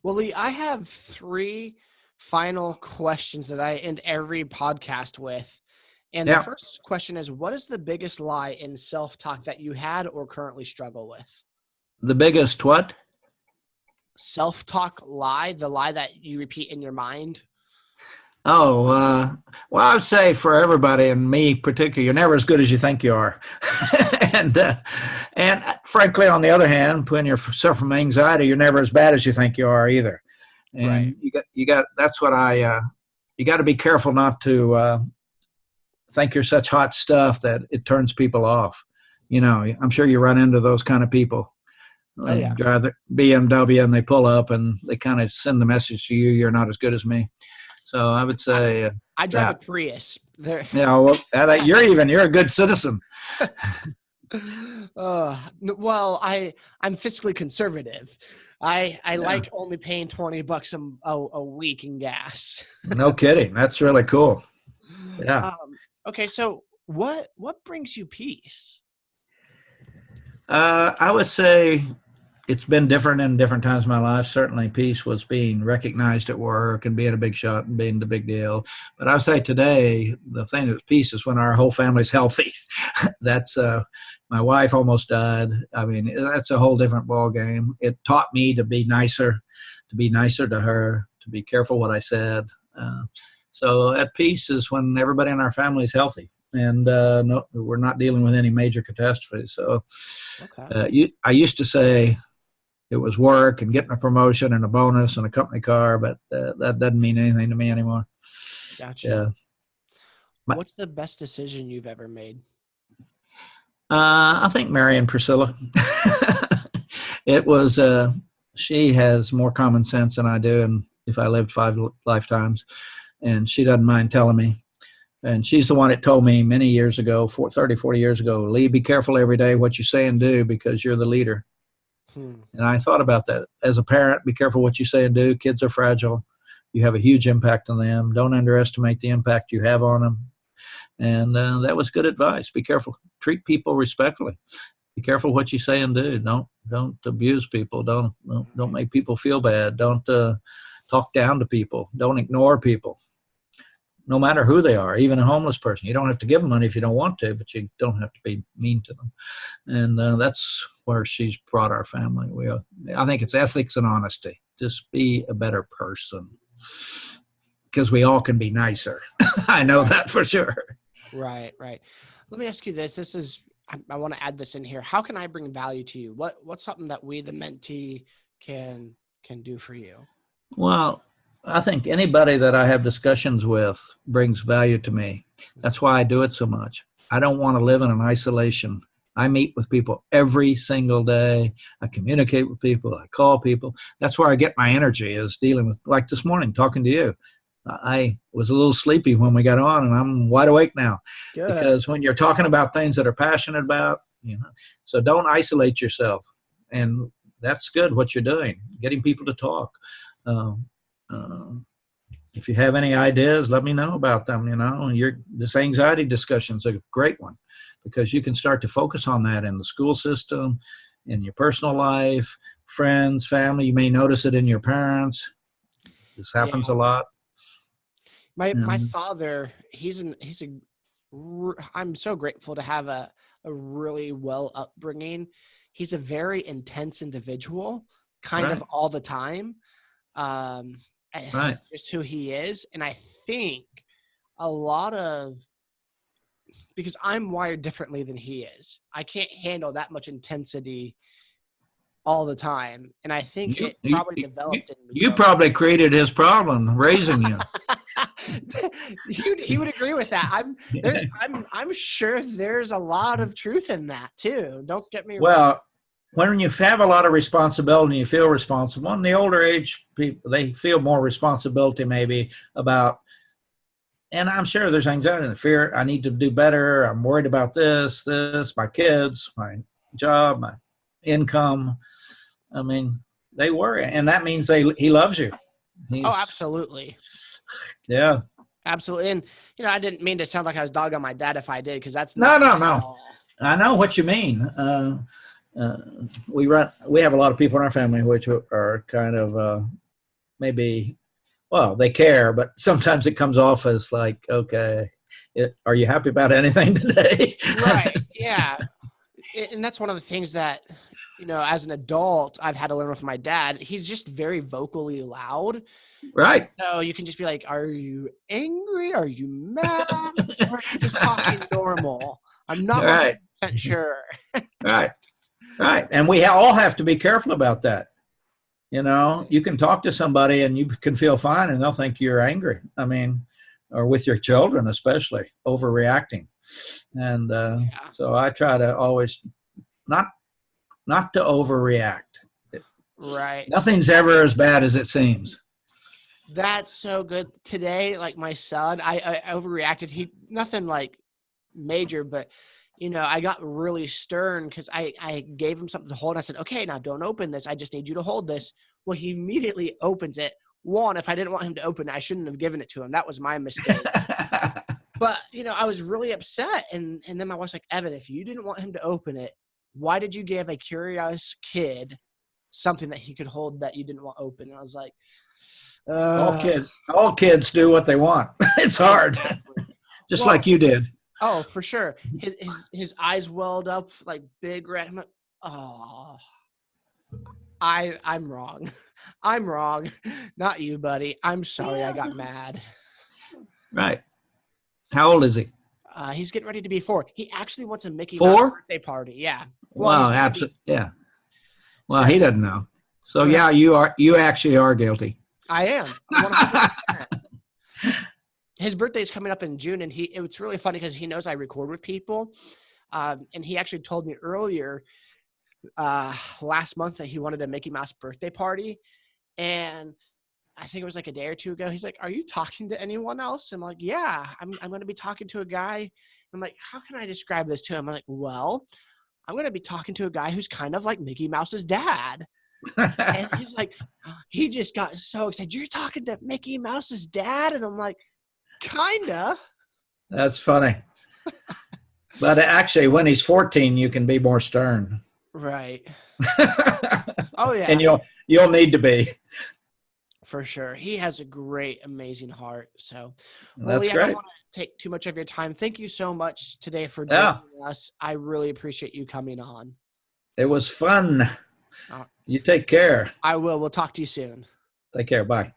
Well, Lee, I have 3 final questions that I end every podcast with. And the first question is, what is the biggest lie in self-talk that you had or currently struggle with? The biggest what? self-talk lie, the lie that you repeat in your mind? Oh, well, I would say for everybody, and me particularly, you're never as good as you think you are. and and frankly, on the other hand, when you're suffering from anxiety, you're never as bad as you think you are either. Right. And you got that's what you got to be careful not to think you're such hot stuff that it turns people off. I'm sure you run into those kind of people. Oh They yeah. drive the BMW and they pull up and they kind of send the message to you, you're not as good as me. So I would say I drive a that. Prius. There. Well, you're a good citizen. Well, I'm fiscally conservative. I Yeah. like only paying $20 a week in gas. No kidding. That's really cool. Yeah. Okay, so what brings you peace? I would say it's been different in different times of my life. Certainly, peace was being recognized at work and being a big shot and being the big deal. But I would say today, the thing that's peace is when our whole family's healthy. That's my wife almost died. I mean, that's a whole different ball game. It taught me to be nicer to her, to be careful what I said. So at peace is when everybody in our family is healthy, and no, we're not dealing with any major catastrophes. So Okay. I used to say it was work and getting a promotion and a bonus and a company car, but that doesn't mean anything to me anymore. Gotcha. Yeah. What's the best decision you've ever made? I think marrying Priscilla. It was, she has more common sense than I do, and if I lived 5 lifetimes, and she doesn't mind telling me. And she's the one that told me many years ago, 30, 40 years ago, Lee, be careful every day what you say and do because you're the leader. And I thought about that. As a parent, be careful what you say and do. Kids are fragile. You have a huge impact on them. Don't underestimate the impact you have on them. And that was good advice. Be careful. Treat people respectfully. Be careful what you say and do. Don't abuse people. Don't make people feel bad. Don't talk down to people. Don't ignore people, no matter who they are, even a homeless person. You don't have to give them money if you don't want to, but you don't have to be mean to them. And that's where she's brought our family. I think it's ethics and honesty. Just be a better person, because we all can be nicer. I know that for sure. Right. Let me ask you this. I want to add this in here. How can I bring value to you? What's something that we, the mentee, can do for you? Well, I think anybody that I have discussions with brings value to me. That's why I do it so much. I don't want to live in an isolation. I meet with people every single day. I communicate with people. I call people. That's where I get my energy, is dealing with, like this morning, talking to you. I was a little sleepy when we got on, and I'm wide awake now. Good. Because when you're talking about things that are passionate about, so don't isolate yourself. And that's good what you're doing, getting people to talk. If you have any ideas, let me know about them. This anxiety discussion is a great one, because you can start to focus on that in the school system, in your personal life, friends, family. You may notice it in your parents. This happens a lot. My father, I'm so grateful to have a really well upbringing. He's a very intense individual, kind of all the time. Just who he is. And I think because I'm wired differently than he is, I can't handle that much intensity all the time. And I think it probably developed in me. You probably created his problem, raising you. He would agree with that. I'm sure there's a lot of truth in that too. Don't get me wrong. Well, when you have a lot of responsibility and you feel responsible, in the older age people, they feel more responsibility maybe about, and I'm sure there's anxiety and fear. I need to do better. I'm worried about this, my kids, my job, my income. I mean, they worry, and that means he loves you. Absolutely. Yeah. Absolutely. And, I didn't mean to sound like I was dogging my dad if I did, because that's no. All. I know what you mean. We have a lot of people in our family which are kind of maybe, well, they care, but sometimes it comes off as like, okay, are you happy about anything today? Right. Yeah. And that's one of the things that, as an adult, I've had to learn with my dad. He's just very vocally loud. Right. So you can just be like, are you angry? Are you mad? Or are you just talking normal? I'm not Right. 100% sure. Right. Right. And we all have to be careful about that. You can talk to somebody and you can feel fine and they'll think you're angry. I mean, or with your children, especially overreacting. And so I try to always not to overreact. Right. Nothing's ever as bad as it seems. That's so good. Today, like my son, I overreacted. Nothing like major, but I got really stern because I gave him something to hold. And I said, okay, now don't open this. I just need you to hold this. Well, he immediately opens it. One, if I didn't want him to open it, I shouldn't have given it to him. That was my mistake. But, I was really upset. And then my wife's like, Evan, if you didn't want him to open it, why did you give a curious kid something that he could hold that you didn't want open? And I was like, all kids do what they want. It's hard. Exactly. Just like you did. Oh, for sure. His eyes welled up like big red. I'm like, oh, I'm wrong. I'm wrong. Not you, buddy. I'm sorry. I got mad. Right. How old is he? He's getting ready to be 4. He actually wants a Mickey 4? Mouse birthday party. Yeah. Well, absolutely. Yeah. Well, he doesn't know. So yeah, you actually are guilty. I am. 100%. His birthday is coming up in June, and it's really funny because he knows I record with people. And he actually told me earlier last month that he wanted a Mickey Mouse birthday party. And I think it was like a day or two ago. He's like, are you talking to anyone else? I'm like, yeah, I'm going to be talking to a guy. I'm like, how can I describe this to him? I'm like, well, I'm going to be talking to a guy who's kind of like Mickey Mouse's dad. And he's like, he just got so excited. You're talking to Mickey Mouse's dad? And I'm like, kinda. That's funny. But actually, when he's 14, you can be more stern. Right. Oh yeah. And you'll need to be. For sure. He has a great, amazing heart. So, that's great. I don't want to take too much of your time. Thank you so much today for joining us. I really appreciate you coming on. It was fun. You take care. I will. We'll talk to you soon. Take care. Bye.